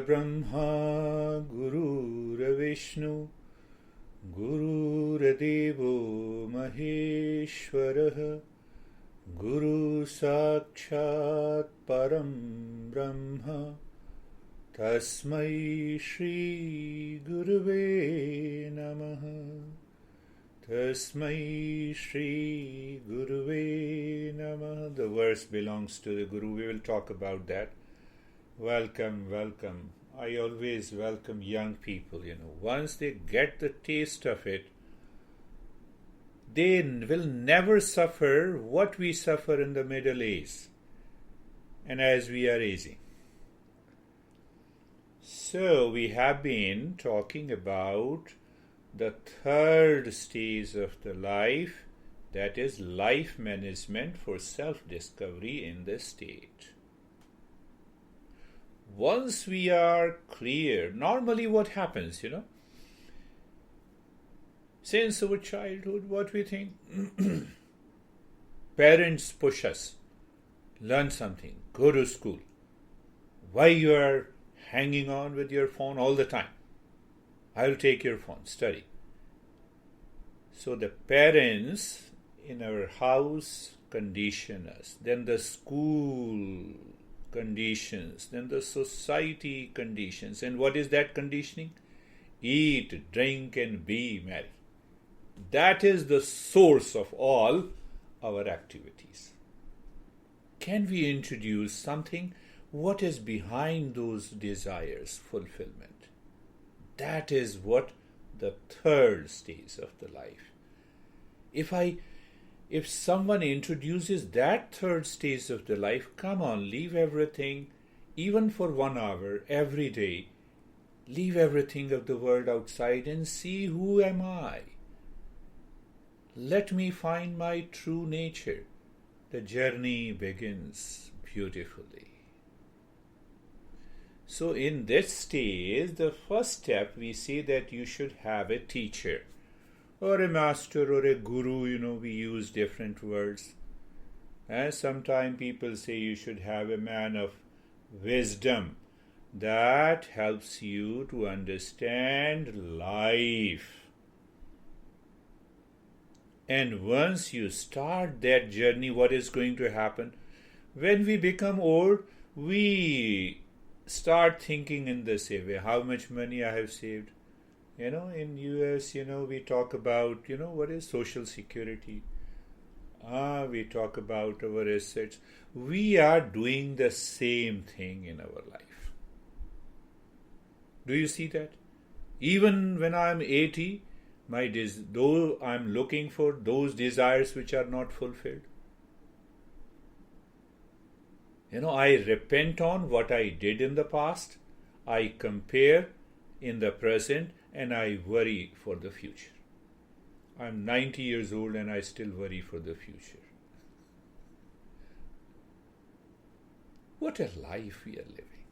Brahma Gurur Vishnu Gurudevo Maheshwara Guru Sakshat Param Brahma Tasmai Shri Guruve Namaha. Tasmai Shri Guruve Namaha. The verse belongs to the Guru. We will talk about that. Welcome, welcome. I always welcome young people, Once they get the taste of it, they will never suffer what we suffer in the Middle Age and as we are aging. So, we have been talking about the third stage of the life, that is life management for self-discovery in the state. Once we are clear, normally what happens, Since our childhood, what we think? Parents push us. Learn something. Go to school. Why you are hanging on with your phone all the time? I'll take your phone. Study. So the parents in our house condition us. Then the school conditions. Then the society conditions. And what is that conditioning? Eat, drink, and be merry. That is the source of all our activities. Can we introduce something? What is behind those desires, fulfillment? That is what the third stage of the life. If someone introduces that third stage of the life, come on, leave everything, even for 1 hour every day. Leave everything of the world outside and see who am I. Let me find my true nature. The journey begins beautifully. So in this stage, the first step, we say that you should have a teacher or a master or a guru, we use different words. And sometimes people say you should have a man of wisdom that helps you to understand life. And once you start that journey, what is going to happen? When we become old, we start thinking in the same way. How much money I have saved? In US, we talk about, what is social security? We talk about our assets. We are doing the same thing in our life. Do you see that? Even when I'm 80, though I'm looking for those desires which are not fulfilled. I repent on what I did in the past, I compare in the present, and I worry for the future. I'm 90 years old and I still worry for the future. What a life we are living.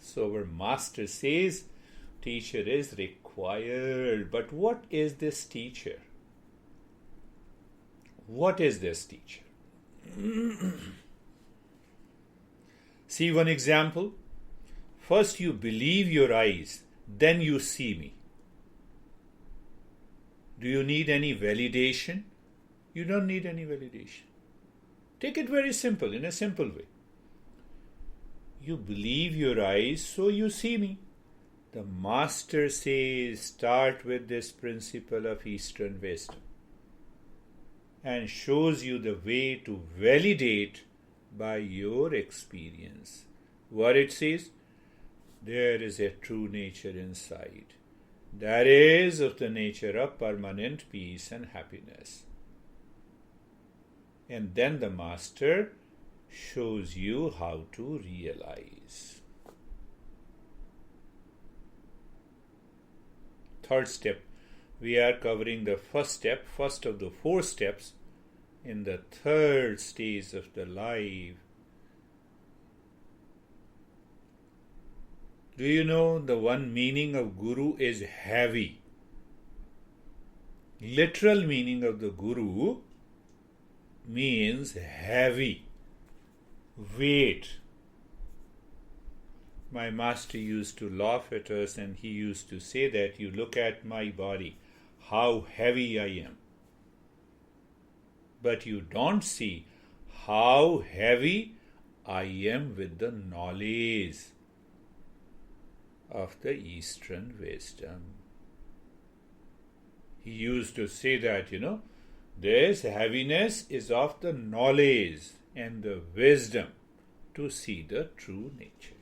So our master says, teacher is required. But what is this teacher? What is this teacher? See one example. First you believe your eyes, then you see me. Do you need any validation? You don't need any validation. Take it very simple, in a simple way. You believe your eyes, so you see me. The master says, start with this principle of Eastern wisdom and shows you the way to validate by your experience. What it says? There is a true nature inside. That is of the nature of permanent peace and happiness. And then the master shows you how to realize. Third step, we are covering the first step, first of the 4 steps in the third stage of the life. Do you know the one meaning of guru is heavy? Literal meaning of the guru means heavy, weight. My master used to laugh at us and he used to say that, you look at my body, how heavy I am. But you don't see how heavy I am with the knowledge of the Eastern wisdom. He used to say that, this heaviness is of the knowledge and the wisdom to see the true nature.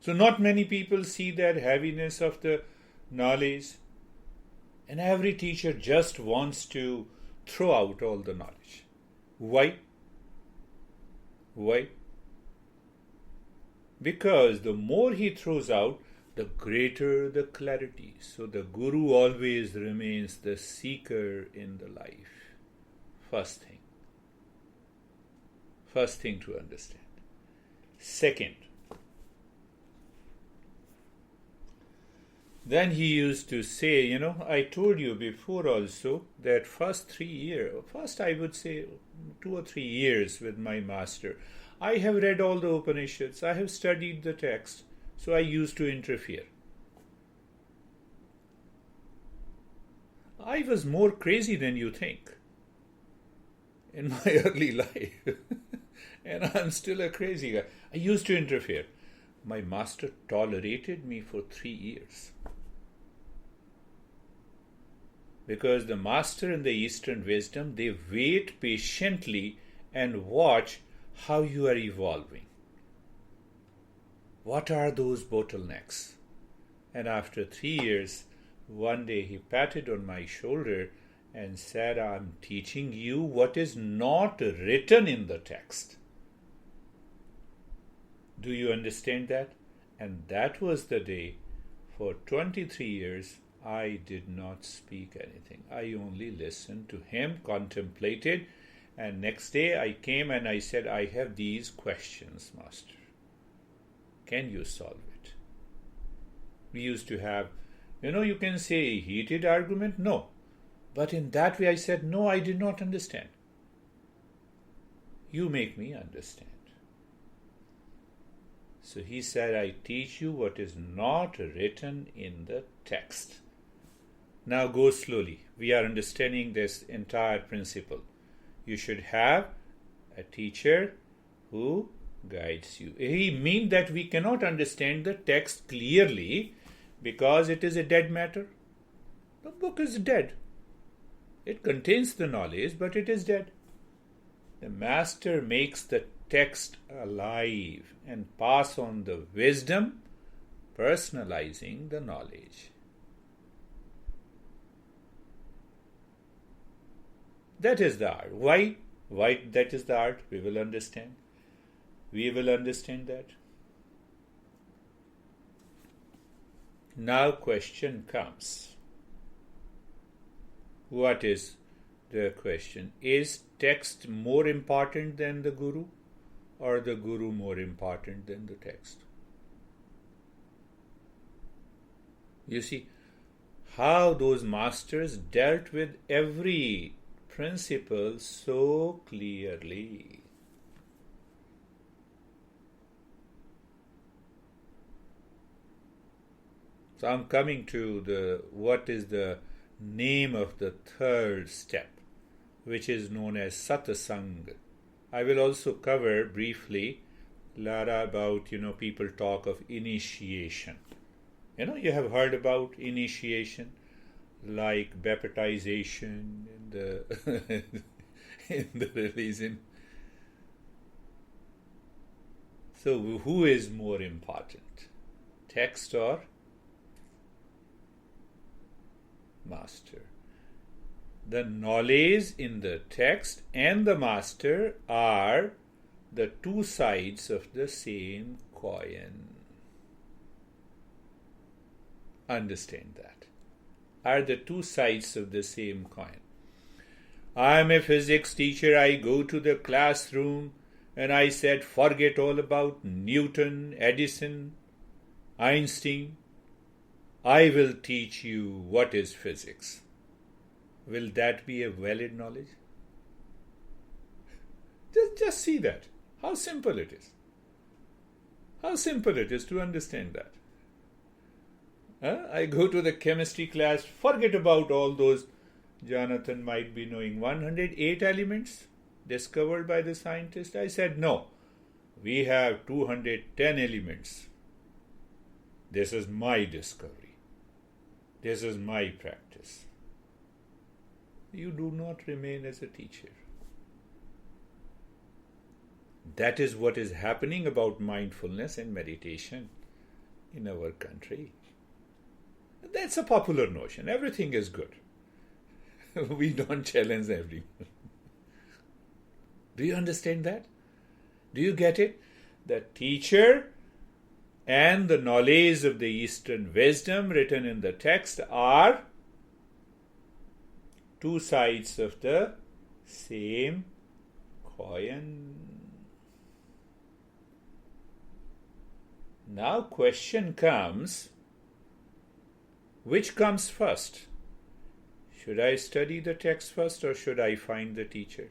So not many people see that heaviness of the knowledge, and every teacher just wants to throw out all the knowledge. Why? Why? Because the more he throws out, the greater the clarity. So the Guru always remains the seeker in the life. First thing. First thing to understand. Second, then he used to say, I told you before also that first I would say 2 or 3 years with my master, I have read all the Upanishads, I have studied the text, so I used to interfere. I was more crazy than you think in my early life. And I'm still a crazy guy. I used to interfere. My master tolerated me for 3 years. Because the master in the Eastern wisdom, they wait patiently and watch how you are evolving. What are those bottlenecks? And after 3 years, one day he patted on my shoulder and said, I'm teaching you what is not written in the text. Do you understand that? And that was the day, for 23 years, I did not speak anything. I only listened to him, contemplated, and next day I came and I said, I have these questions, Master. Can you solve it? We used to have, you can say heated argument, no. But in that way I said, no, I did not understand. You make me understand. So he said, I teach you what is not written in the text. Now go slowly. We are understanding this entire principle. You should have a teacher who guides you. He means that we cannot understand the text clearly because it is a dead matter. The book is dead. It contains the knowledge, but it is dead. The master makes the text alive and pass on the wisdom, personalizing the knowledge. That is the art. Why that is the art? We will understand. We will understand that. Now question comes. What is the question? Is text more important than the Guru, or the Guru more important than the text? You see how those masters dealt with every principle so clearly. So I'm coming to what is the name of the third step, which is known as satsang. I will also cover briefly, Lara, about, people talk of initiation. You have heard about initiation, like baptization in the in the religion. So who is more important, text or master? The knowledge in the text and the master are the two sides of the same coin. Understand that. Are the two sides of the same coin. I am a physics teacher. I go to the classroom and I said, forget all about Newton, Edison, Einstein. I will teach you what is physics. Will that be a valid knowledge? Just see that. How simple it is. How simple it is to understand that. I go to the chemistry class, forget about all those. Jonathan might be knowing 108 elements discovered by the scientist. I said, no, we have 210 elements. This is my discovery. This is my practice. You do not remain as a teacher. That is what is happening about mindfulness and meditation in our country. That's a popular notion. Everything is good. We don't challenge everyone. Do you understand that? Do you get it? The teacher and the knowledge of the Eastern wisdom written in the text are two sides of the same coin. Now question comes, which comes first? Should I study the text first or should I find the teacher?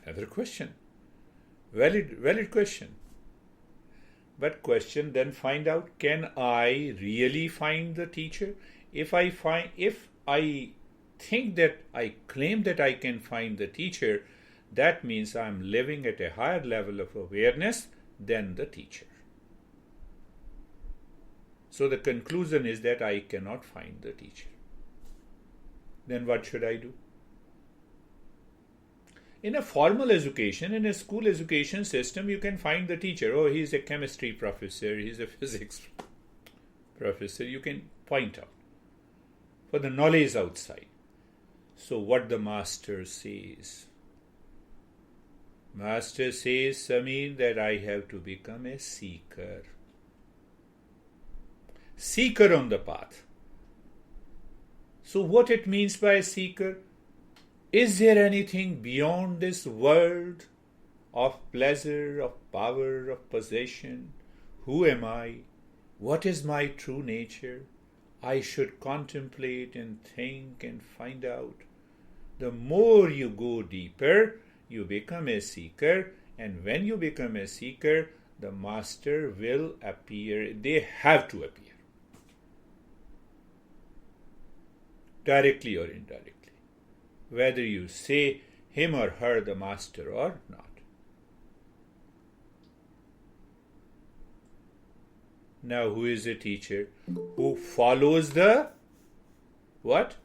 Another question. Valid question. But question then find out, can I really find the teacher? If I think that I claim that I can find the teacher, that means I'm living at a higher level of awareness than the teacher. So the conclusion is that I cannot find the teacher. Then what should I do? In a formal education, in a school education system, you can find the teacher. Oh, he's a chemistry professor, he's a physics professor. You can point out for the knowledge outside. So what the master says? Master says, Samir, that I have to become a seeker. Seeker on the path. So what it means by a seeker? Is there anything beyond this world of pleasure, of power, of possession? Who am I? What is my true nature? I should contemplate and think and find out. The more you go deeper, you become a seeker, and when you become a seeker, the master will appear. They have to appear. Directly or indirectly, whether you say him or her the master or not. Now, who is a teacher? Who follows the what?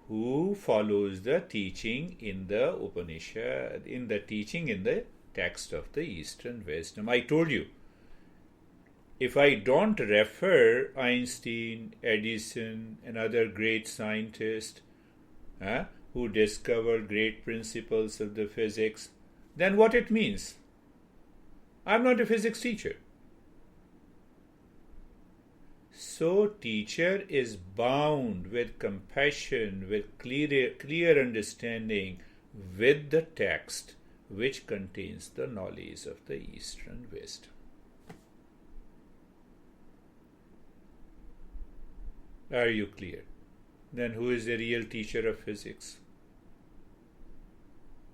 Who follows the teaching in the Upanishad, in the teaching in the text of the Eastern wisdom. I told you, if I don't refer Einstein, Edison, and other great scientists who discovered great principles of the physics, then what it means? I'm not a physics teacher. So teacher is bound with compassion, with clear understanding, with the text which contains the knowledge of the Eastern wisdom. Are you clear? Then who is the real teacher of physics?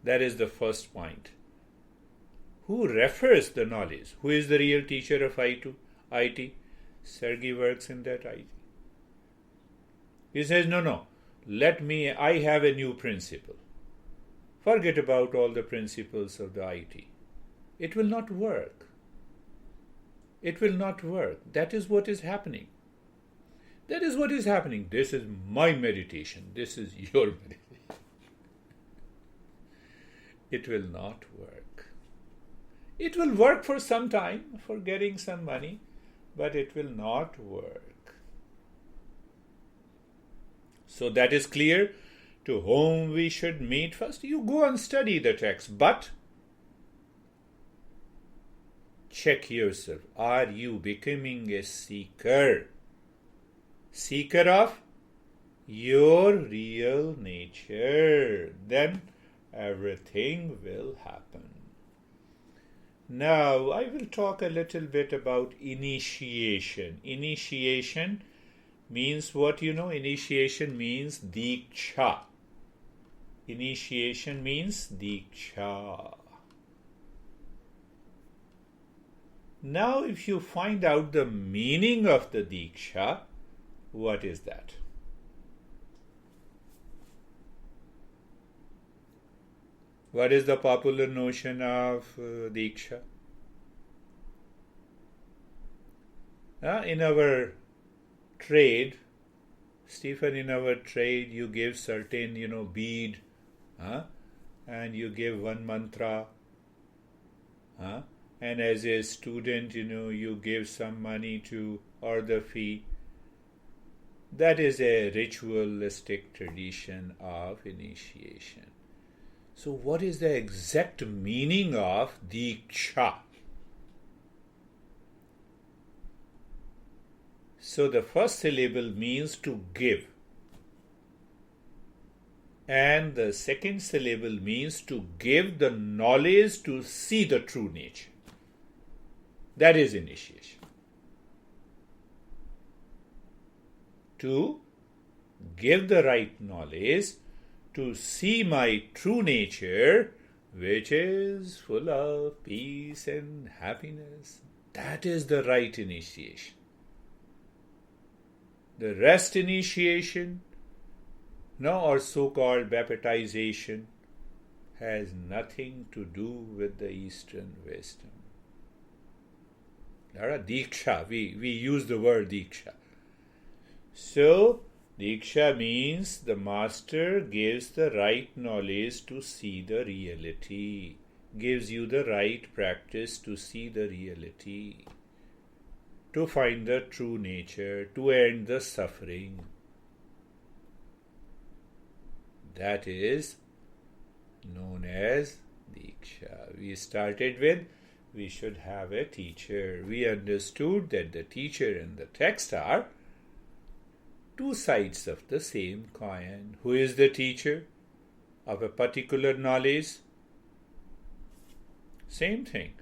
That is the first point. Who refers the knowledge? Who is the real teacher of IT? Sergey works in that IT. He says, no, I have a new principle. Forget about all the principles of the IT. It will not work. It will not work. That is what is happening. That is what is happening. This is my meditation. This is your meditation. It will not work. It will work for some time, for getting some money, but it will not work. So that is clear to whom we should meet first. You go and study the text, but check yourself. Are you becoming a seeker? Seeker of your real nature. Then everything will happen. Now, I will talk a little bit about initiation. Initiation means what you know? Initiation meens Diksha. Initiation means Diksha. Now, if you find out the meaning of the Diksha, what is that? What is the popular notion of Diksha? In our trade, Stephen, in our trade, you give certain, bead, and you give one mantra, and as a student, you give some money to or the fee. That is a ritualistic tradition of initiation. So what is the exact meaning of Diksha? So the first syllable means to give, and the second syllable means to give the knowledge to see the true nature. That is initiation. To give the right knowledge to see my true nature, which is full of peace and happiness. That is the right initiation. The rest initiation, or so-called baptization, has nothing to do with the Eastern wisdom. Diksha, we use the word Diksha. So, Diksha means the master gives the right knowledge to see the reality, gives you the right practice to see the reality, to find the true nature, to end the suffering. That is known as Diksha. We started with, we should have a teacher. We understood that the teacher and the text are two sides of the same coin. Who is the teacher of a particular knowledge? Same thing.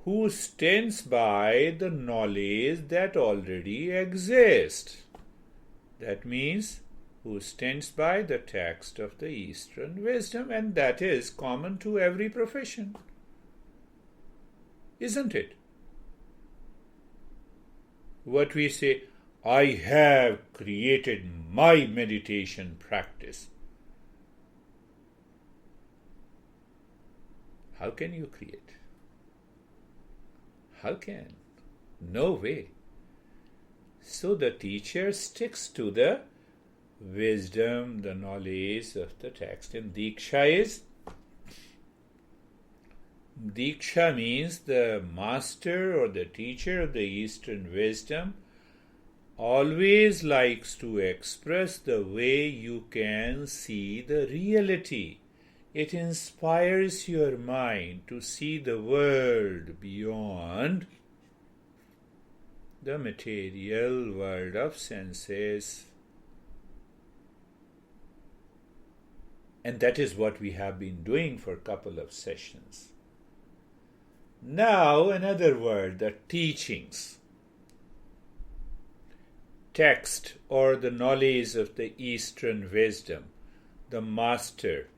Who stands by the knowledge that already exists? That means who stands by the text of the Eastern wisdom, and that is common to every profession. Isn't it? What we say, I have created my meditation practice. How can you create? How can? No way. So the teacher sticks to the wisdom, the knowledge of the text. And Diksha means the master or the teacher of the Eastern wisdom always likes to express the way you can see the reality. It inspires your mind to see the world beyond the material world of senses. And that is what we have been doing for a couple of sessions. Now another word, the teachings. Text or the knowledge of the Eastern wisdom, the master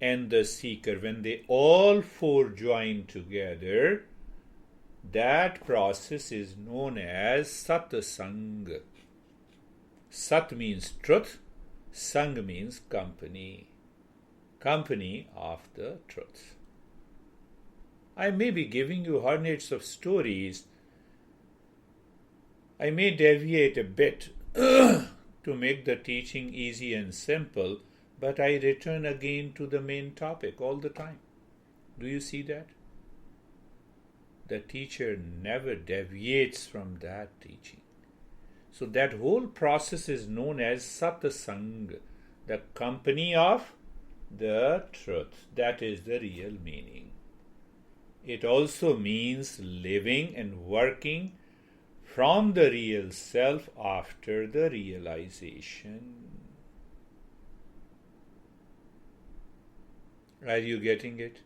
and the seeker, when they all four join together, that process is known as satsang. Sat means truth, sang means company. Company of the truth. I may be giving you hundreds of stories. I may deviate a bit to make the teaching easy and simple, but I return again to the main topic all the time. Do you see that? The teacher never deviates from that teaching. So that whole process is known as satsang, the company of the truth. That is the real meaning. It also means living and working from the real self after the realization. Are you getting it?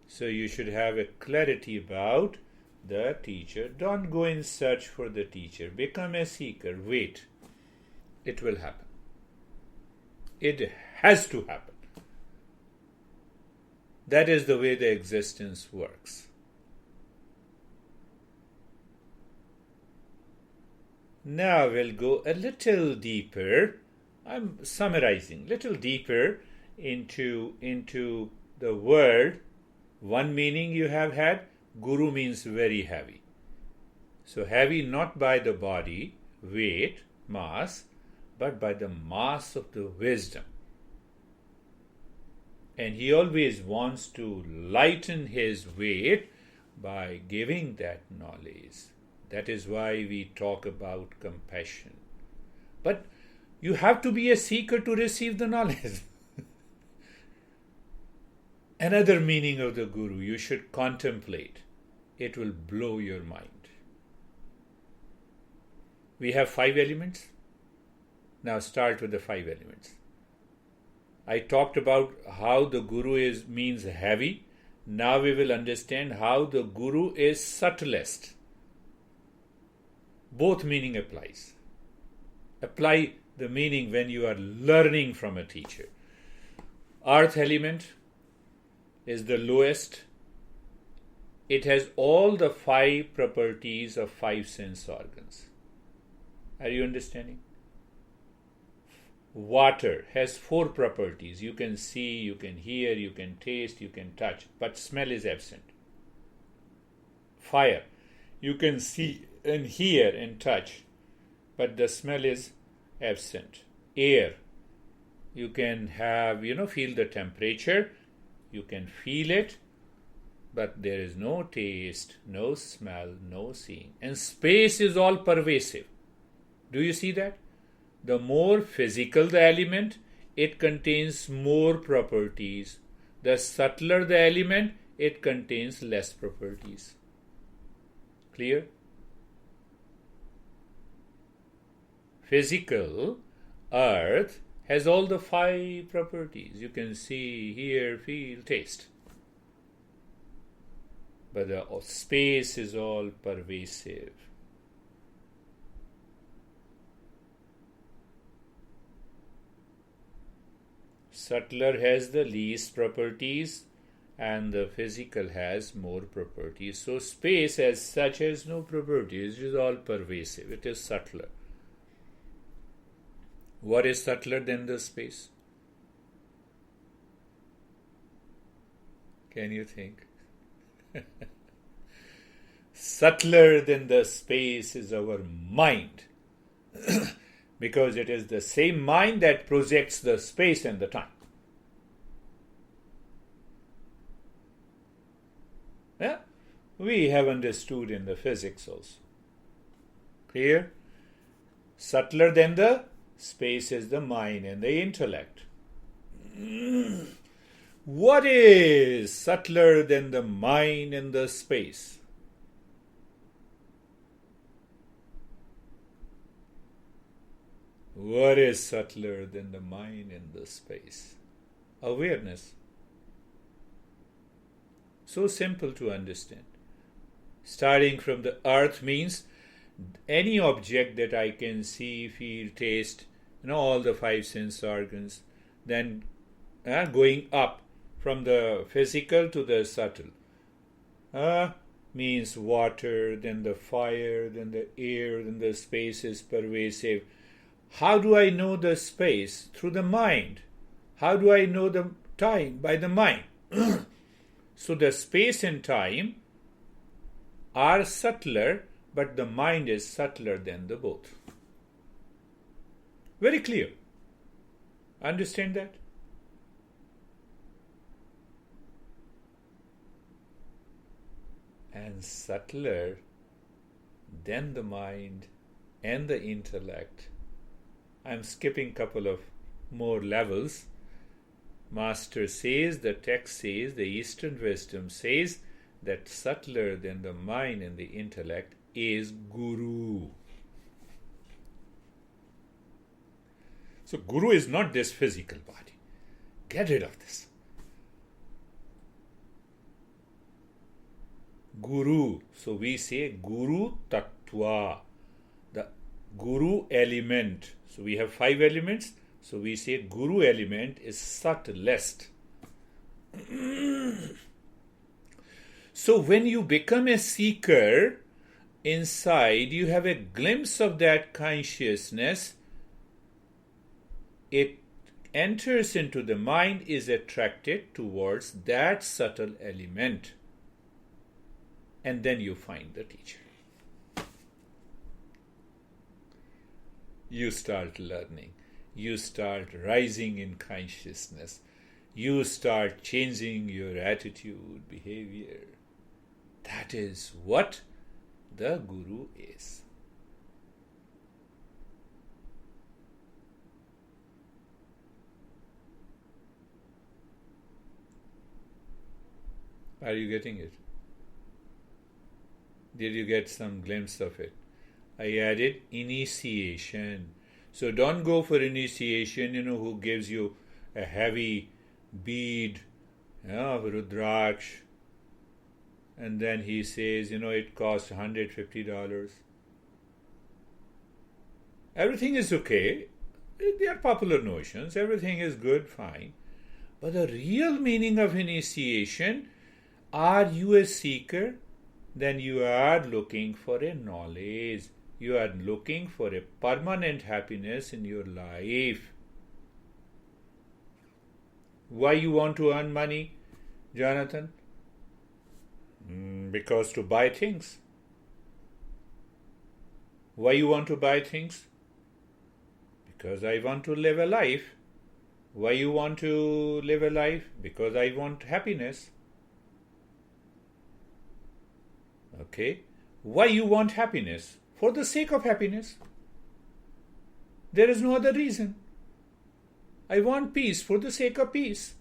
So you should have a clarity about the teacher. Don't go in search for the teacher. Become a seeker. Wait. It will happen. It has to happen. That is the way the existence works. Now we'll go a little deeper. I'm summarizing, little deeper into the word. One meaning you have had, guru means very heavy. So heavy not by the body, weight, mass, but by the mass of the wisdom. And he always wants to lighten his weight by giving that knowledge. That is why we talk about compassion. But you have to be a seeker to receive the knowledge. Another meaning of the guru, you should contemplate. It will blow your mind. We have 5 elements. Now start with the 5 elements. I talked about how the guru means heavy. Now we will understand how the guru is subtlest. Both meaning applies. Apply the meaning when you are learning from a teacher. Earth element is the lowest. It has all the 5 properties of 5 sense organs. Are you understanding? Water has 4 properties. You can see, you can hear, you can taste, you can touch, but smell is absent. Fire, you can see and hear and touch, but the smell is absent. Air, you can have, feel the temperature, you can feel it, but there is no taste, no smell, no seeing. And space is all pervasive. Do you see that? The more physical the element, it contains more properties. The subtler the element, it contains less properties. Clear? Physical, earth, has all the 5 properties. You can see, hear, feel, taste. But the space is all pervasive. Subtler has the least properties and the physical has more properties. So space as such has no properties. It is all pervasive. It is subtler. What is subtler than the space? Can you think? Subtler than the space is our mind. Because it is the same mind that projects the space and the time. Yeah? We have understood in the physics also. Clear? Subtler than the space is the mind and the intellect. What is subtler than the mind and the space? What is subtler than the mind and the space? Awareness. So simple to understand. Starting from the earth means any object that I can see, feel, taste, all the 5 sense organs, then going up from the physical to the subtle. Means water, then the fire, then the air, then the space is pervasive. How do I know the space? Through the mind. How do I know the time? By the mind. So the space and time are subtler, but the mind is subtler than the both. Very clear. Understand that? And subtler than the mind and the intellect. I'm skipping a couple of more levels. Master says, the text says, the Easternwisdom says that subtler than the mind and the intellect is Guru. So Guru is not this physical body. Get rid of this. Guru. So we say Guru Tattva. The Guru element. So we have 5 elements. So we say guru element is subtlest. So when you become a seeker, inside you have a glimpse of that consciousness. It enters into the mind, is attracted towards that subtle element. And then you find the teacher. You start learning. You start rising in consciousness. You start changing your attitude, behavior. That is what the Guru is. Are you getting it? Did you get some glimpse of it? I added initiation. So don't go for initiation, who gives you a heavy bead, of Rudraksh, and then he says, it costs $150. Everything is okay. They are popular notions. Everything is good, fine. But the real meaning of initiation, are you a seeker? Then you are looking for a knowledge. You are looking for a permanent happiness in your life. Why you want to earn money, Jonathan? Because to buy things. Why you want to buy things? Because I want to live a life. Why you want to live a life? Because I want happiness. Okay. Why you want happiness? For the sake of happiness. There is no other reason. I want peace for the sake of peace.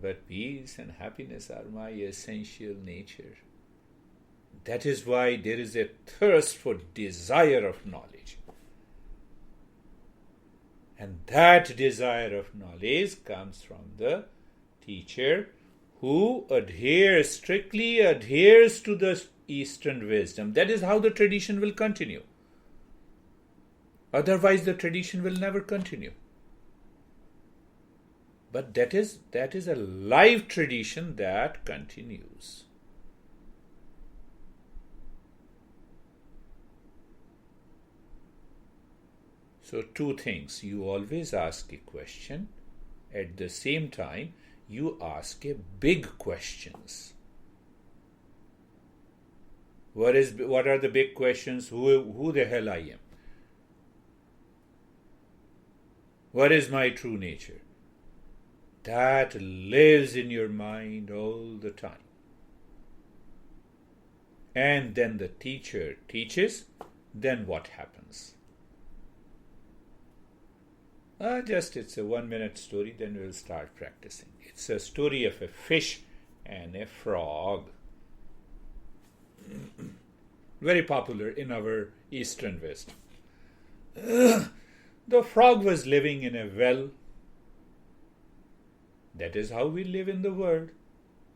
But peace and happiness are my essential nature. That is why there is a thirst for desire of knowledge. And that desire of knowledge comes from the teacher who strictly adheres to the Eastern wisdom. That is how the tradition will continue. Otherwise, the tradition will never continue. But that is a live tradition that continues. So two things. You always ask a question. At the same time, you ask a big questions. What are the big questions? Who the hell I am? What is my true nature? That lives in your mind all the time. And then the teacher teaches, then what happens? It's a 1-minute story, then we'll start practicing. It's a story of a fish and a frog. Very popular in our Eastern wisdom. The frog was living in a well. That is how we live in the world.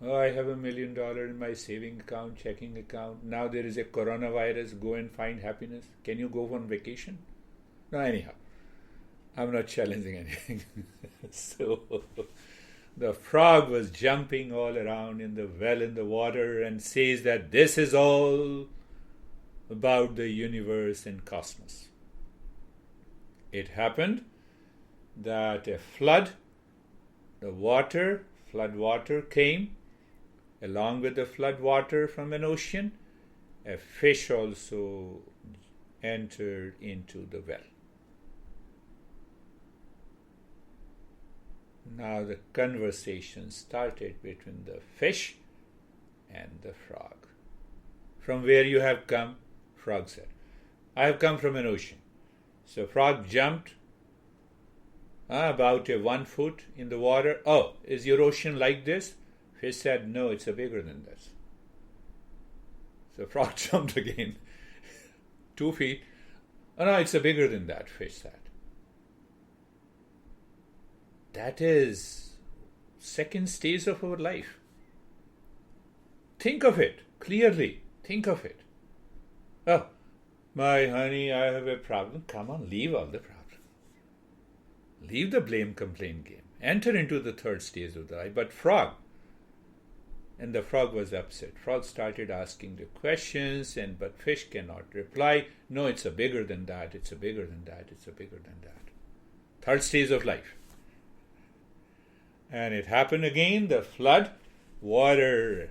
I have $1 million in my saving account, checking account. Now there is a coronavirus. Go and find happiness. Can you go on vacation? No, anyhow. I'm not challenging anything. So the frog was jumping all around in the well in the water and says that this is all about the universe and cosmos. It happened that a flood, flood water came. Along with the flood water from an ocean, a fish also entered into the well. Now the conversation started between the fish and the frog. From where you have come? Frog said, I have come from an ocean. So frog jumped about 1 foot in the water. Oh, is your ocean like this? Fish said, no, it's bigger than this. So frog jumped again. 2 feet. Oh no, it's bigger than that, fish said. That is second stage of our life. Think of it clearly. Think of it. Oh, my honey, I have a problem. Come on, leave all the problem. Leave the blame complaint game. Enter into the third stage of the life. But frog, and the frog was upset. Frog started asking the questions, but fish cannot reply. No, it's a bigger than that. It's a bigger than that. It's a bigger than that. Third stage of life. And it happened again. The flood, water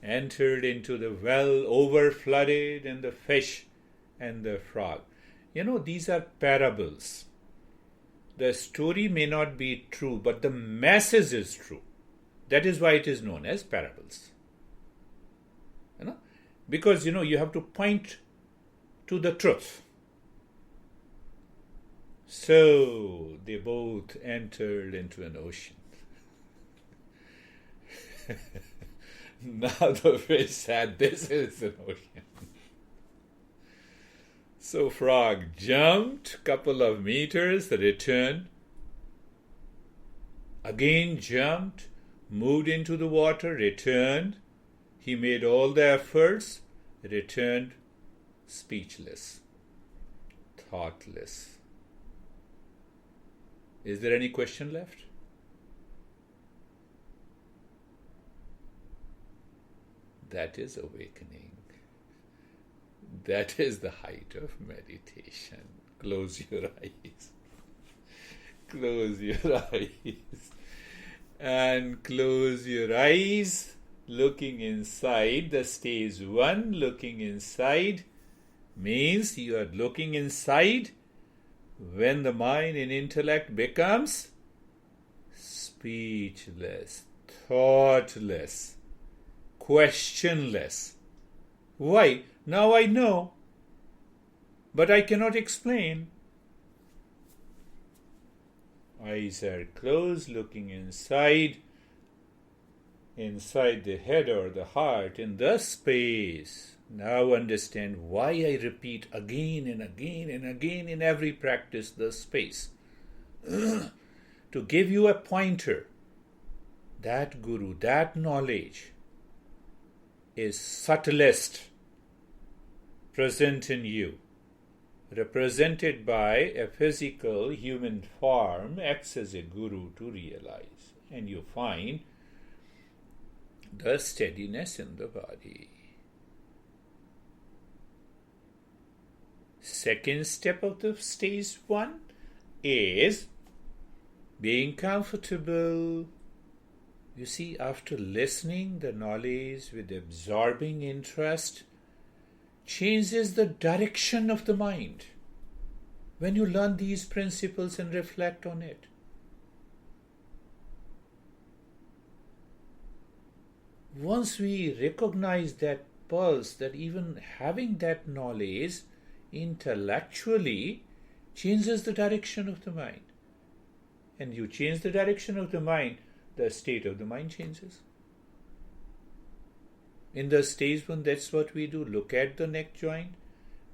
entered into the well, over flooded, and the fish and the frog. These are parables. The story may not be true, but the message is true. That is why it is known as parables. Because you have to point to the truth. So they both entered into an ocean. Now the fish said, "This is an ocean." So frog jumped couple of meters, returned, again jumped, moved into the water, returned. He made all the efforts, returned speechless, thoughtless. Is there any question left? That is awakening. That is the height of meditation. Close your eyes. Close your eyes. And close your eyes, looking inside. The stage 1, looking inside, means you are looking inside when the mind and intellect becomes speechless, thoughtless, questionless. Why? Now I know, but I cannot explain. Eyes are closed, looking inside the head or the heart, in the space. Now understand why I repeat again and again and again in every practice the space. To give you a pointer. That guru, that knowledge is subtlest present in you, represented by a physical human form, acts as a guru to realize, and you find the steadiness in the body. Second step of the stage 1 is being comfortable. You see, after listening, the knowledge with absorbing interest changes the direction of the mind when you learn these principles and reflect on it. Once we recognize that pulse, that even having that knowledge intellectually changes the direction of the mind, and you change the direction of the mind, the state of the mind changes. In the stage 1, that's what we do. Look at the neck joint,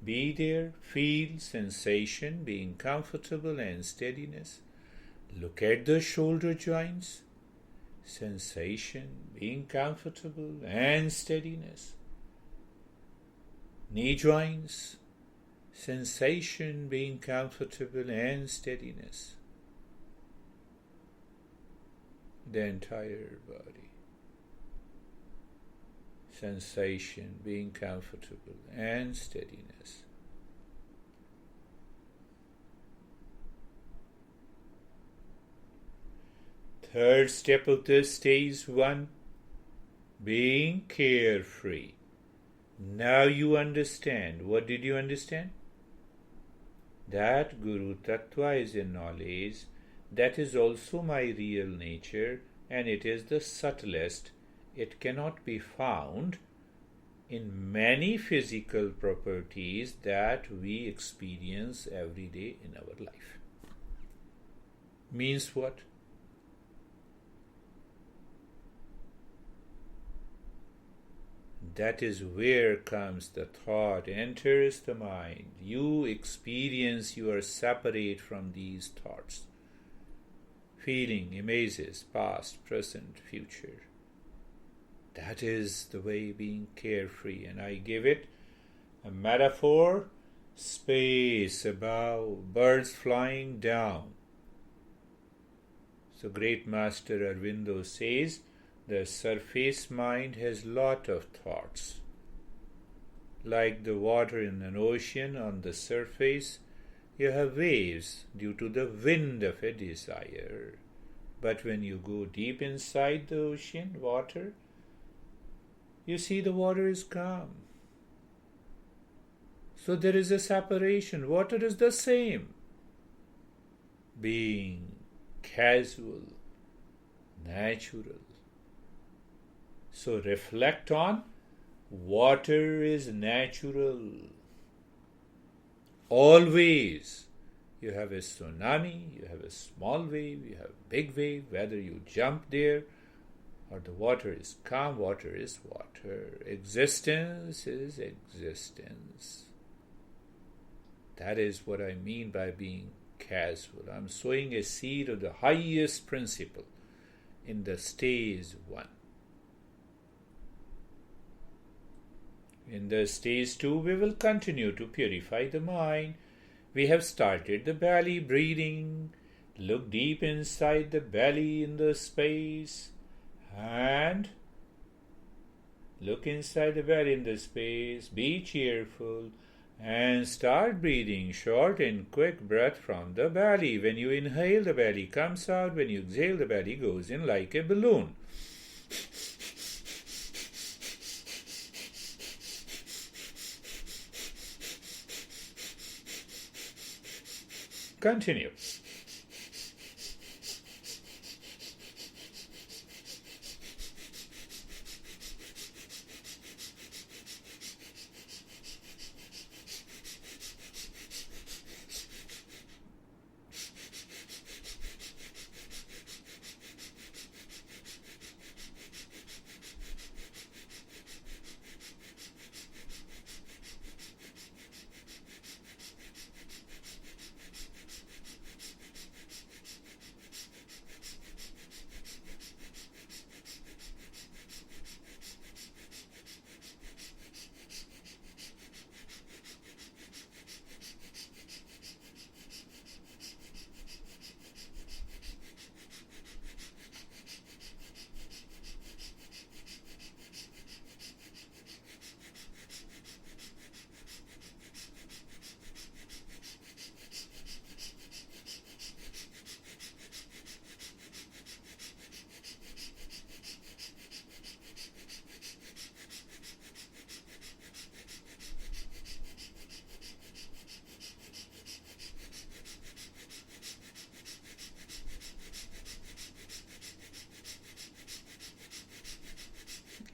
be there, feel sensation, being comfortable and steadiness. Look at the shoulder joints, sensation, being comfortable and steadiness. Knee joints, sensation, being comfortable and steadiness. The entire body. Sensation, being comfortable and steadiness. Third step of this stage 1, being carefree. Now you understand. What did you understand? That Guru Tattva is a knowledge that is also my real nature, and it is the subtlest. It cannot be found in many physical properties that we experience every day in our life. Means what? That is where comes the thought, enters the mind. You experience you are separate from these thoughts. Feeling, images, past, present, future. That is the way being carefree. And I give it a metaphor, space above, birds flying down. So great Master Aurobindo says, the surface mind has lot of thoughts. Like the water in an ocean, on the surface, you have waves due to the wind of a desire. But when you go deep inside the ocean, water, you see the water is calm. So there is a separation. Water is the same. Being casual, natural. So reflect on, water is natural. Always. You have a tsunami, you have a small wave, you have a big wave, whether you jump there or the water is calm, water is water. Existence is existence. That is what I mean by being casual. I'm sowing a seed of the highest principle in the stage 1. In the stage 2, we will continue to purify the mind. We have started the belly breathing. Look deep inside the belly in the space and look inside the belly in the space. Be cheerful and start breathing short and quick breath from the belly. When you inhale, the belly comes out. When you exhale, the belly goes in like a balloon. Continue.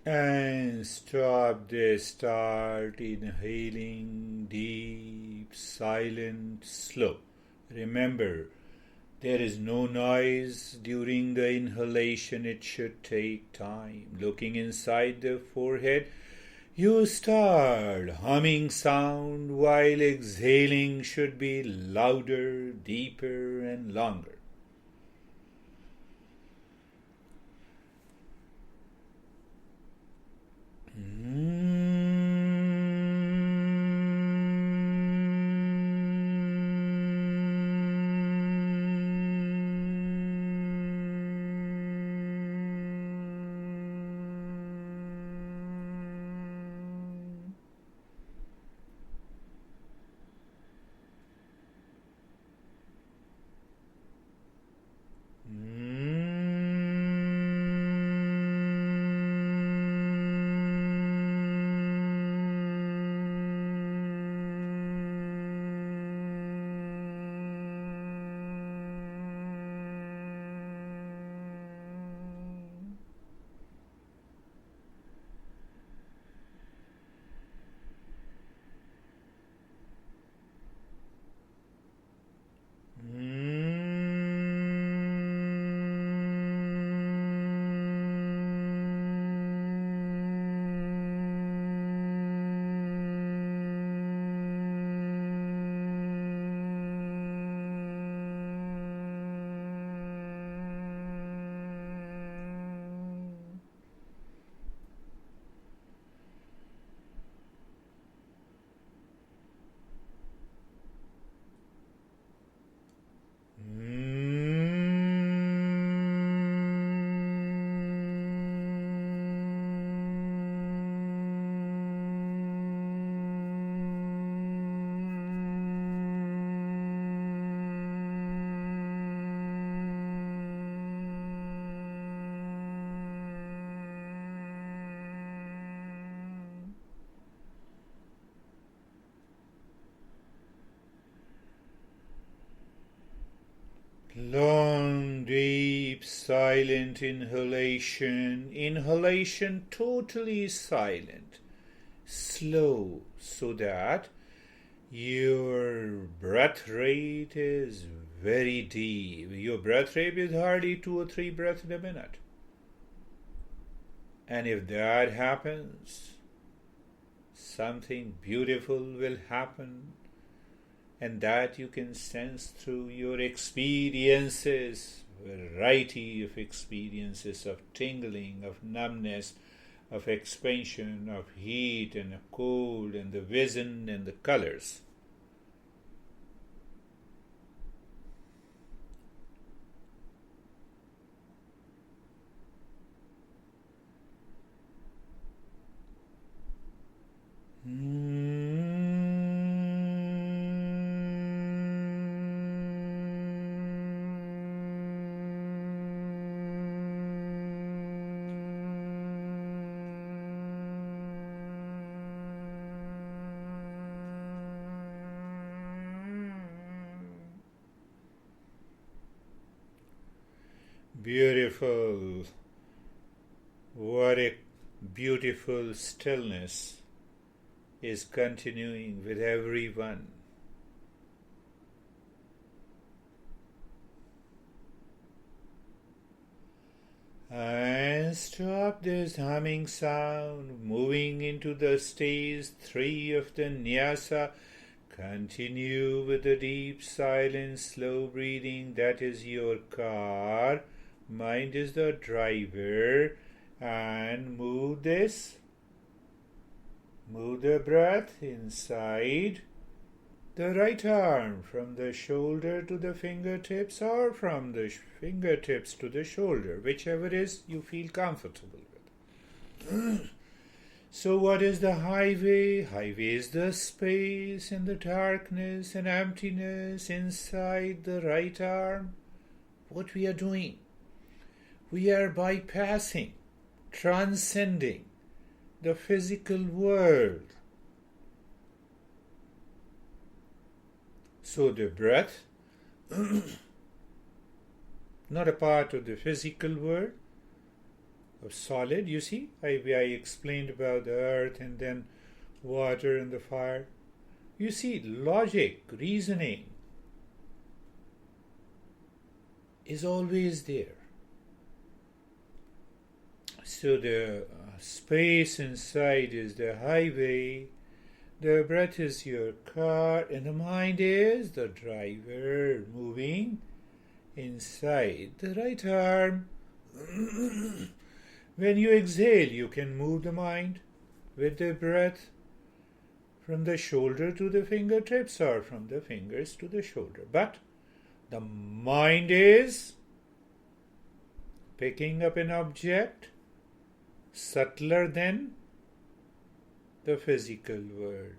And stop there. Start inhaling deep, silent, slow. Remember, there is no noise during the inhalation. It should take time. Looking inside the forehead, you start humming sound while exhaling should be louder, deeper, and longer. Long, deep, silent inhalation. Inhalation totally silent. Slow, so that your breath rate is very deep. Your breath rate is hardly 2 or 3 breaths in a minute. And if that happens, something beautiful will happen, and that you can sense through your experiences, variety of experiences of tingling, of numbness, of expansion, of heat and cold, and the vision and the colors. Beautiful. What a beautiful stillness is continuing with everyone. And stop this humming sound, moving into the stage 3 of the Nyasa. Continue with the deep, silent, slow breathing. That is your car. Mind is the driver. And move this. Move the breath inside the right arm from the shoulder to the fingertips, or from the fingertips to the shoulder, whichever is you feel comfortable with. So what is the highway? Highway is the space and the darkness and emptiness inside the right arm. What we are doing? We are bypassing, transcending the physical world. So the breath, not a part of the physical world, of solid, you see, I explained about the earth and then water and the fire. You see, logic, reasoning is always there. So the space inside is the highway, the breath is your car, and the mind is the driver moving inside the right arm. When you exhale, you can move the mind with the breath from the shoulder to the fingertips, or from the fingers to the shoulder. But the mind is picking up an object subtler than the physical world.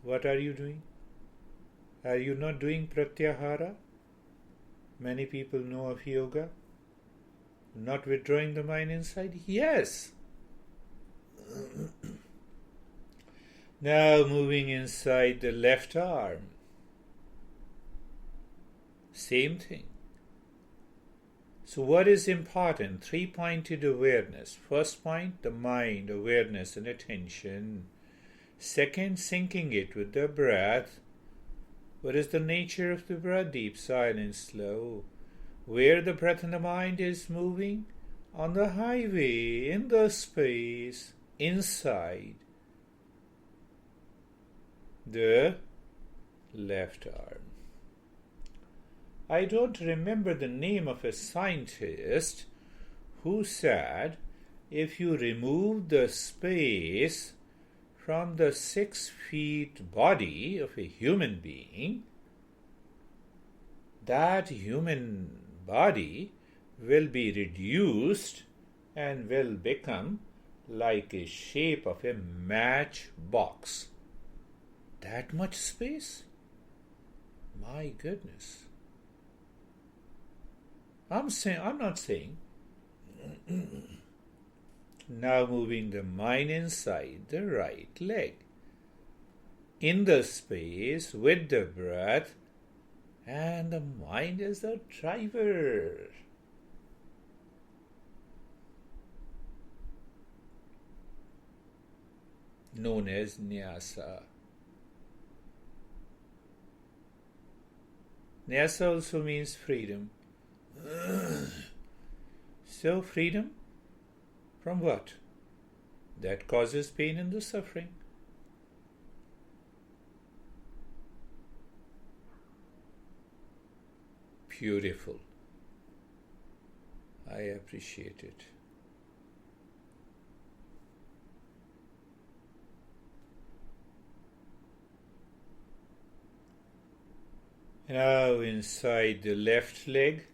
What are you doing? Are you not doing pratyahara? Many people know of yoga. Not withdrawing the mind inside? Yes. Now moving inside the left arm. Same thing. So what is important? 3-pointed awareness. First point, the mind, awareness and attention. Second, syncing it with the breath. What is the nature of the breath? Deep, silent, slow. Where the breath and the mind is moving? On the highway, in the space, inside the left arm. I don't remember the name of a scientist who said if you remove the space from the 6 feet body of a human being, that human body will be reduced and will become like a shape of a matchbox. That much space? My goodness. I'm not saying. Now moving the mind inside the right leg. In the space with the breath, And the mind is the driver. Known as nyasa. Nyasa also means freedom. So, freedom from what? That causes pain and the suffering. Beautiful. I appreciate it. Now inside the left leg.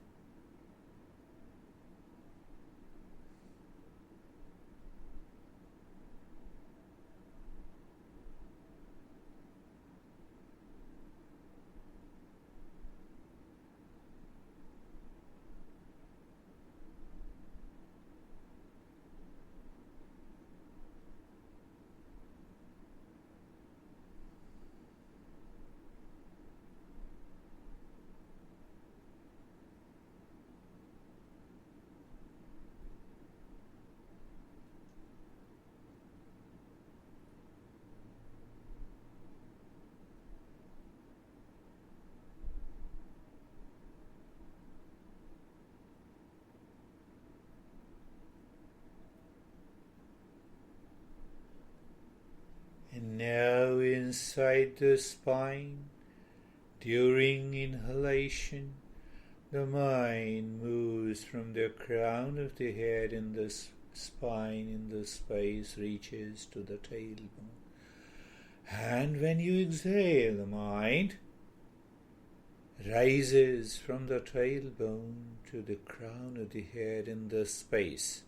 And now inside the spine, during inhalation, the mind moves from the crown of the head in the spine, in the space, reaches to the tailbone. And when you exhale, the mind rises from the tailbone to the crown of the head in the space.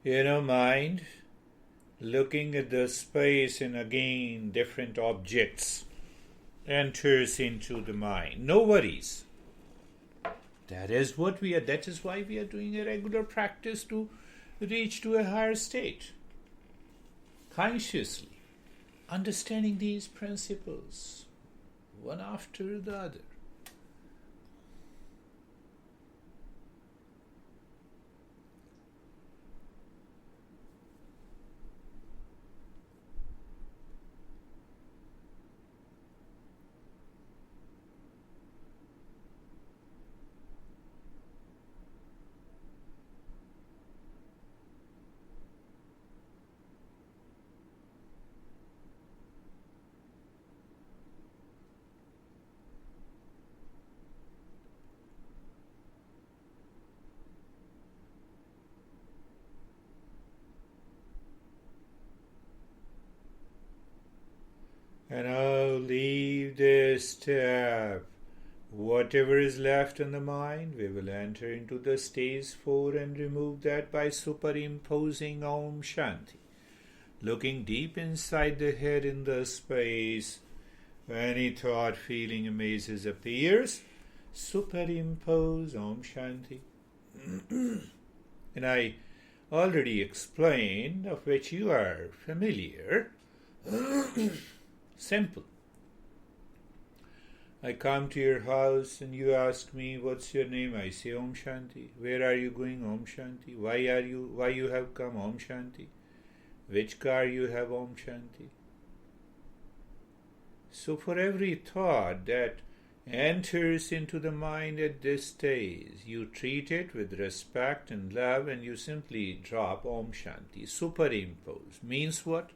Mind looking at the space and again different objects enters into the mind. No worries. That is what we are. That is why we are doing a regular practice to reach to a higher state. Consciously understanding these principles, one after the other. And now leave this step. Whatever is left in the mind, we will enter into the stage 4 and remove that by superimposing Om Shanti. Looking deep inside the head in the space, any thought, feeling, amazes appears, superimpose Om Shanti. And I already explained, of which you are familiar. Simple. I come to your house and you ask me, what's your name? I say Om Shanti. Where are you going? Om Shanti. Why you have come? Om Shanti. Which car you have? Om Shanti. So for every thought that enters into the mind at this stage, you treat it with respect and love and you simply drop Om Shanti. Superimpose. Means what?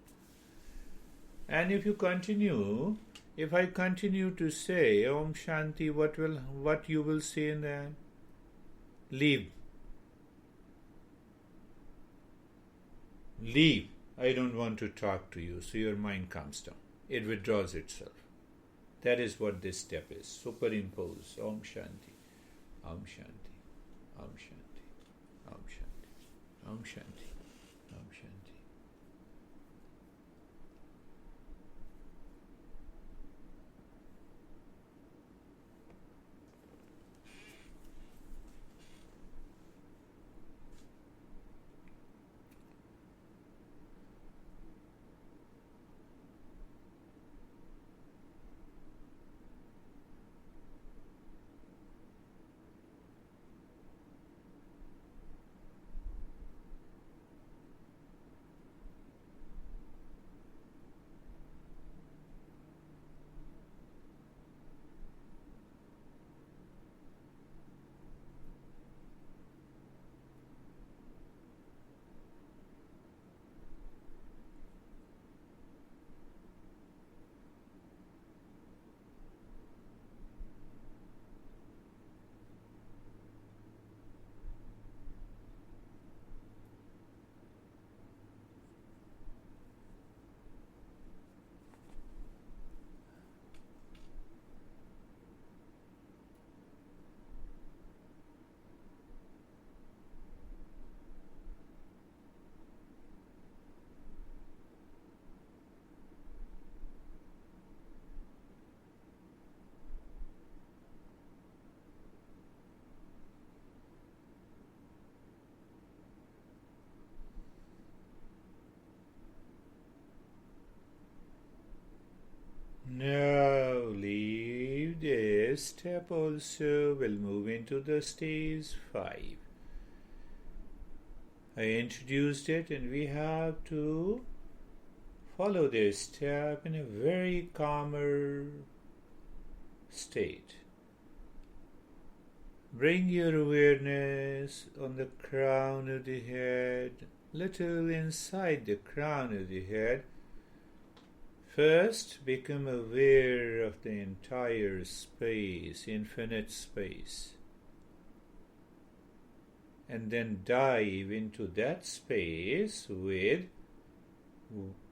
And if you continue, if I continue to say Om Shanti, what you will say in the end? Leave. Leave. I don't want to talk to you. So your mind calms down. It withdraws itself. That is what this step is. Superimpose Om Shanti. Om Shanti. Om Shanti. Om Shanti. Om Shanti. Om Shanti. Now leave this step also. We'll move into the stage 5. I introduced it, and we have to follow this step in a very calmer state. Bring your awareness on the crown of the head, little inside the crown of the head. First, become aware of the entire space, infinite space. And then dive into that space with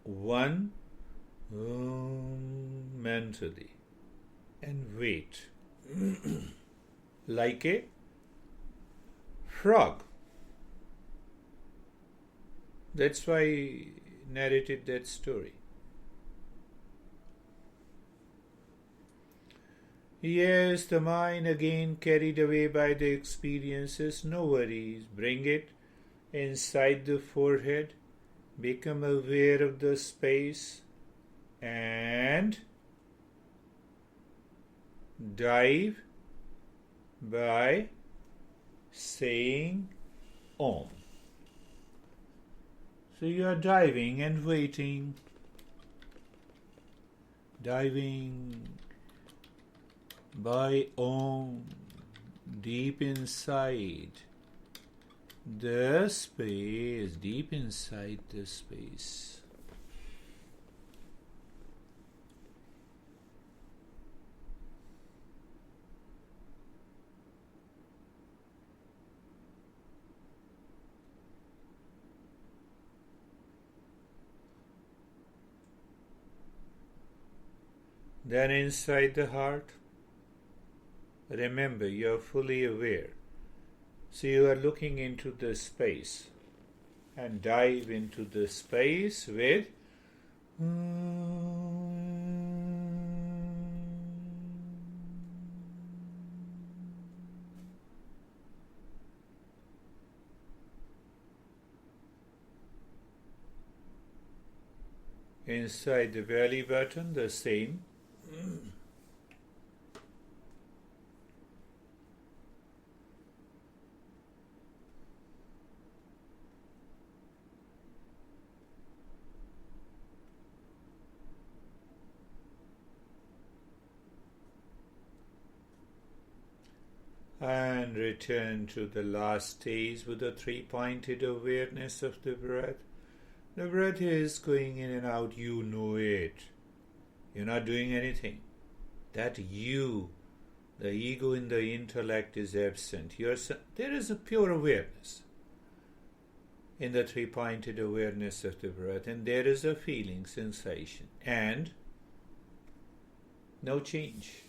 one mentally. And wait. Like a frog. That's why I narrated that story. Yes, the mind again carried away by the experiences, no worries. Bring it inside the forehead, become aware of the space, and dive by saying Om. So you are diving and waiting, diving by Om, deep inside the space, deep inside the space. Then inside the heart, remember you are fully aware. So you are looking into the space and dive into the space with inside the belly button, the same. And return to the last stage with the 3-pointed awareness of the breath. The breath is going in and out, you know it. You're not doing anything. That you, the ego in the intellect is absent. There is a pure awareness in the 3-pointed awareness of the breath, and there is a feeling, sensation, and no change.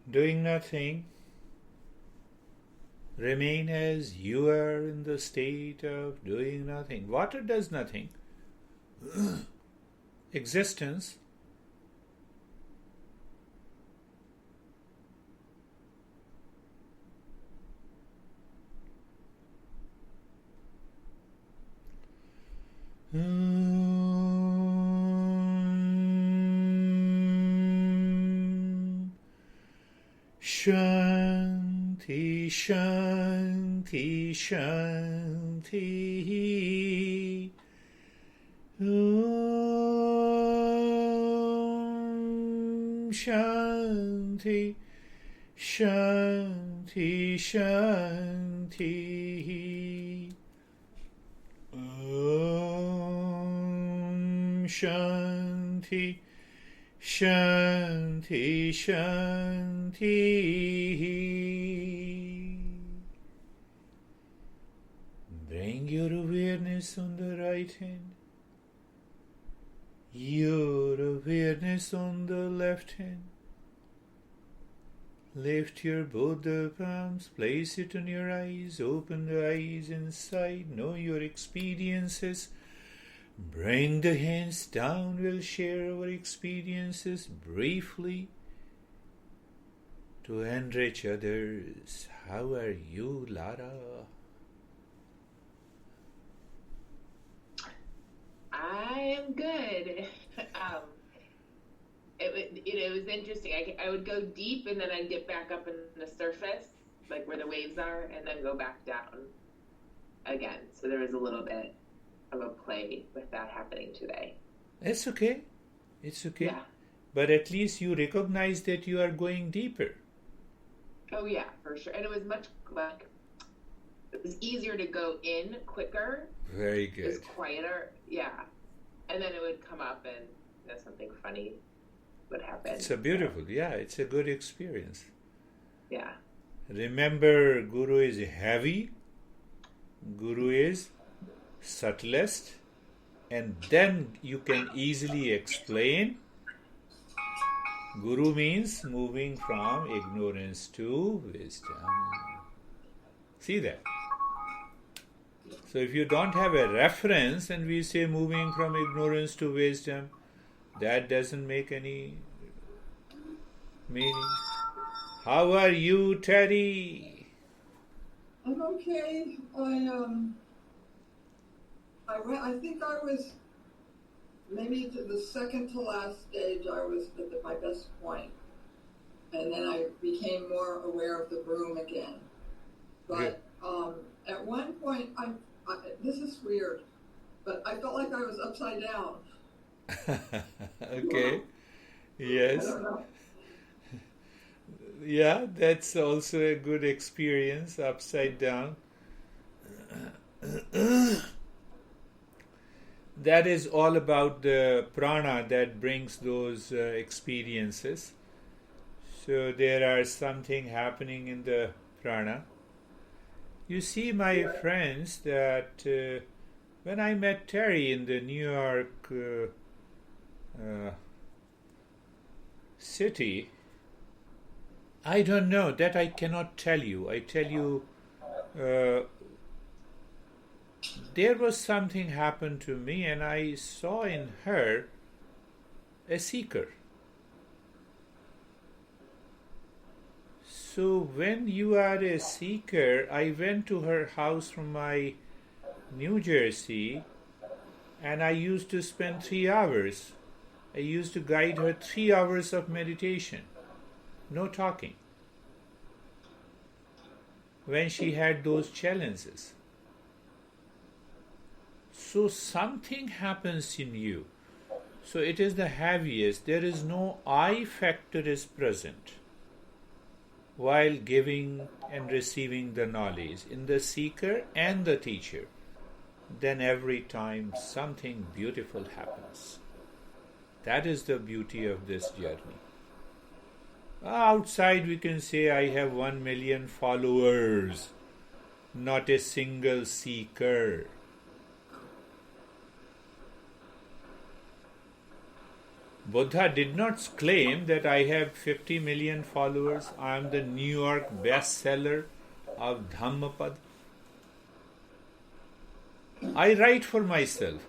Doing nothing, remain as you are in the state of doing nothing. Water does nothing. Existence Shanti, Shanti. Shanti, Shanti. Om Shanti, Shanti, Shanti. Om Shanti, Shanti, Shanti. Bring your awareness on the right hand, your awareness on the left hand. Lift your both the palms, place it on your eyes, open the eyes inside, know your experiences. Bring the hands down, we'll share our experiences briefly to enrich others. How are you, Lara? I am good. It was interesting. I would go deep and then I'd get back up in the surface, like where the waves are, and then go back down again. So there was a little bit of a play with that happening today. It's okay. It's okay. Yeah. But at least you recognize that you are going deeper. Oh yeah, for sure. And it was much like it was easier to go in quicker. Very good. It was quieter. Yeah. And then it would come up and something funny would happen. It's a beautiful, it's a good experience. Yeah. Remember, Guru is heavy, Guru is subtlest, and then you can easily explain. Guru means moving from ignorance to wisdom. See that? So if you don't have a reference and we say moving from ignorance to wisdom, that doesn't make any meaning. How are you, Terry? I'm okay. I think I was maybe to the second to last stage. I was at my best point, and then I became more aware of the room again. But at one point, this is weird, but I felt like I was upside down. Okay. Yes. I don't know. Yeah, that's also a good experience, upside down. That is all about the prana that brings those experiences. So there are something happening in the prana. You see, my friends, that when I met Terry in the New York city, I don't know, that I cannot tell you. I tell you, there was something happened to me and I saw in her a seeker. So when you are a seeker, I went to her house from my New Jersey and I used to spend 3 hours. I used to guide her 3 hours of meditation. No talking. When she had those challenges. So something happens in you. So it is the heaviest. There is no I factor is present while giving and receiving the knowledge in the seeker and the teacher. Then every time something beautiful happens. That is the beauty of this journey. Outside we can say I have 1 million followers, not a single seeker. Buddha did not claim that I have 50 million followers. I am the New York bestseller of Dhammapada. I write for myself.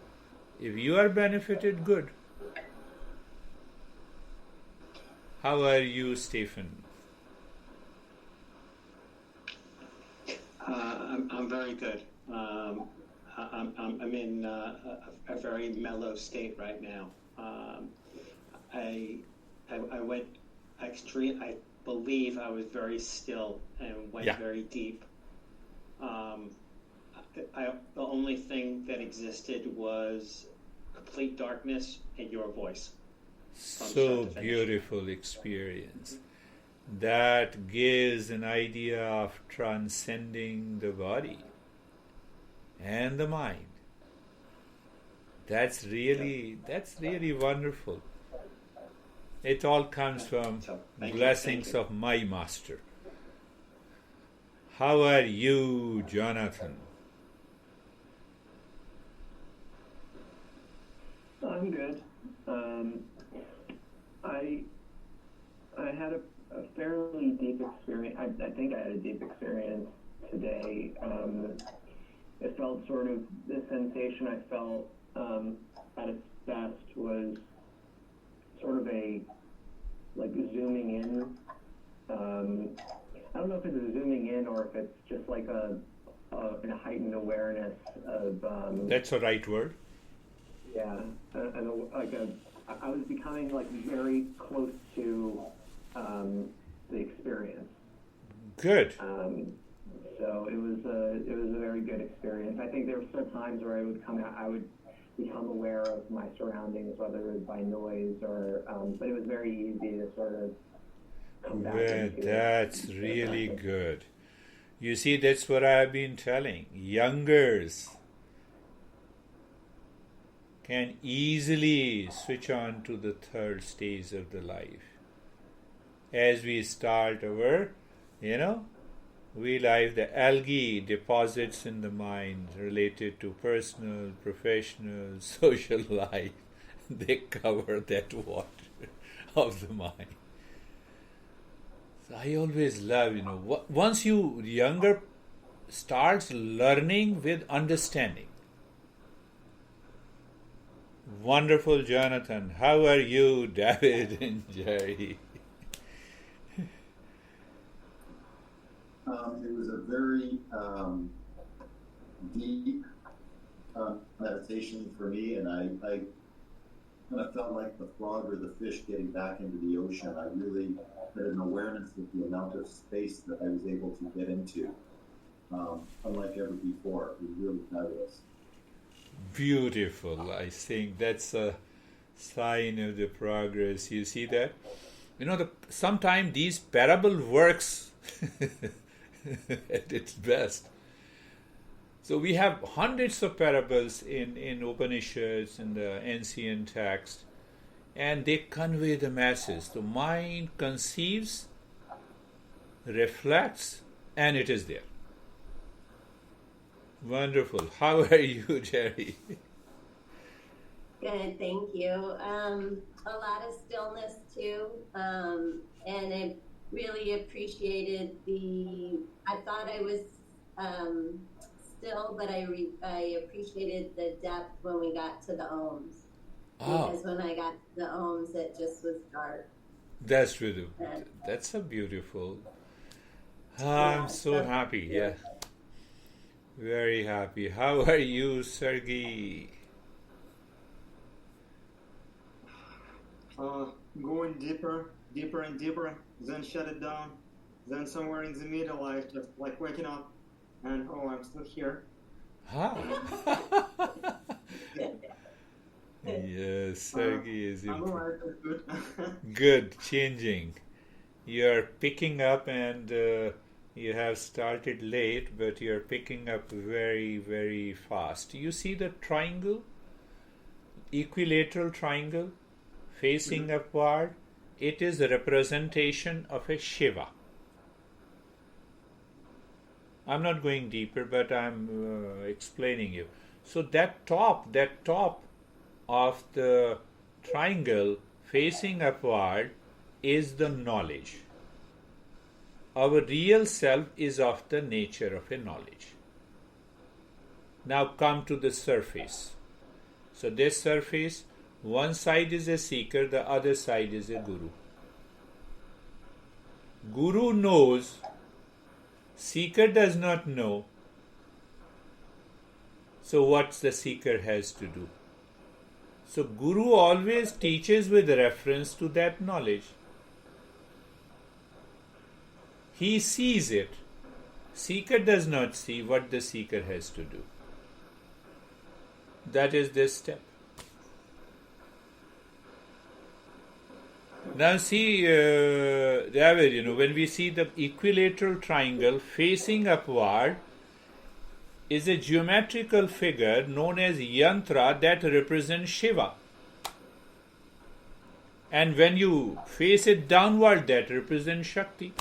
If you are benefited, good. How are you, Stephen? I'm very good. I'm in a very mellow state right now. I went extreme. I believe I was very still and went very deep. The only thing that existed was complete darkness and your voice. So beautiful experience. That gives an idea of transcending the body and the mind. That's really wonderful. It all comes from blessings of my master. How are you, Jonathan? I'm good. I had a fairly deep experience. I think I had a deep experience today. It felt sort of the sensation I felt at its best was sort of like zooming in. I don't know if it's a zooming in or if it's just like a heightened awareness of. That's a right word. Yeah, I was becoming like very close to the experience. Good. So it was a very good experience. I think there were still times where I would become aware of my surroundings, whether it was by noise or, but it was very easy to sort of come back into that's really good. You see, that's what I've been telling. Youngers can easily switch on to the third stage of the life. As we start our, the algae deposits in the mind related to personal, professional, social life. They cover that water of the mind. So I always love, once younger starts learning with understanding. Wonderful, Jonathan. How are you, David and Jerry? It was a very deep meditation for me, and I kind of felt like the frog or the fish getting back into the ocean. I really had an awareness of the amount of space that I was able to get into, unlike ever before. It was really fabulous. Beautiful. I think that's a sign of the progress. You see that? Sometimes these parable works at its best. So we have hundreds of parables in Upanishads and the ancient text, and they convey the masses. The mind conceives, reflects, and it is there. Wonderful. How are you, Jerry? Good, thank you. A lot of stillness too, and I really appreciated I thought I was still, but I appreciated the depth when we got to the ohms. Because when I got to the ohms, it just was dark. That's really, that's a beautiful. I'm so happy. Yeah. Very happy. How are you, Sergey? Going deeper and deeper, then shut it down. Then somewhere in the middle, I just like waking up, and I'm still here. Yes, Sergey is I'm alright, good. Good, changing. You're picking up, and you have started late, but you're picking up very, very fast. You see the triangle? Equilateral triangle facing upward. It is a representation of a Shiva. I'm not going deeper, but I'm explaining you. So that top of the triangle facing upward is the knowledge. Our real self is of the nature of a knowledge. Now come to the surface. So this surface, one side is a seeker, the other side is a guru. Guru knows, seeker does not know. So what the seeker has to do? So Guru always teaches with reference to that knowledge. He sees it. Seeker does not see what the seeker has to do. That is this step. Now see, David, when we see the equilateral triangle facing upward is a geometrical figure known as yantra that represents Shiva. And when you face it downward, that represents Shakti.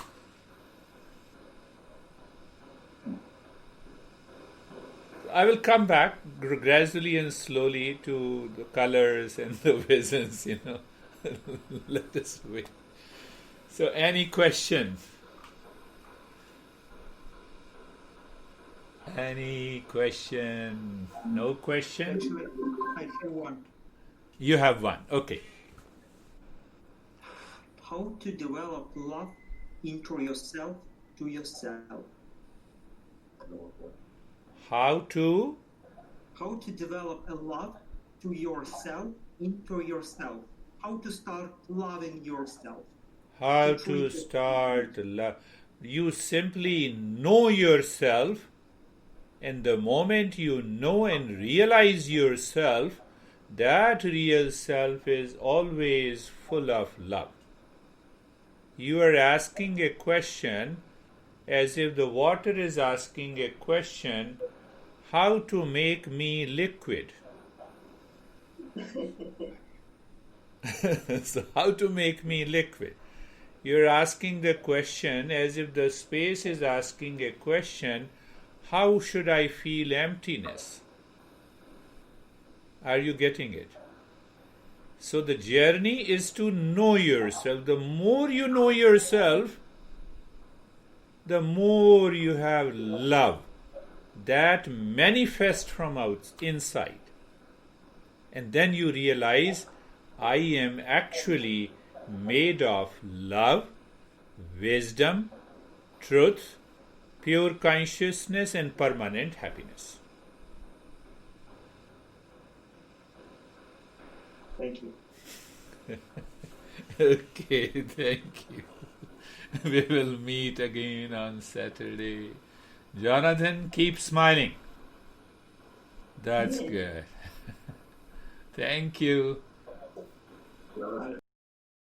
I will come back gradually and slowly to the colors and the visions, Let us wait. So, any question? Any question? No question? Actually, I have one. You have one. Okay. How to develop love into yourself, to yourself. How to develop a love to yourself, into yourself. How to start loving yourself. How to start love. You simply know yourself, and the moment you know and realize yourself, that real self is always full of love. You are asking a question as if the water is asking a question, how to make me liquid? So how to make me liquid? You're asking the question as if the space is asking a question, how should I feel emptiness? Are you getting it? So the journey is to know yourself. The more you know yourself, the more you have love that manifests from inside. And then you realize, I am actually made of love, wisdom, truth, pure consciousness, and permanent happiness. Thank you. Okay, thank you. We will meet again on Saturday. Jonathan, keep smiling. That's good. Thank you.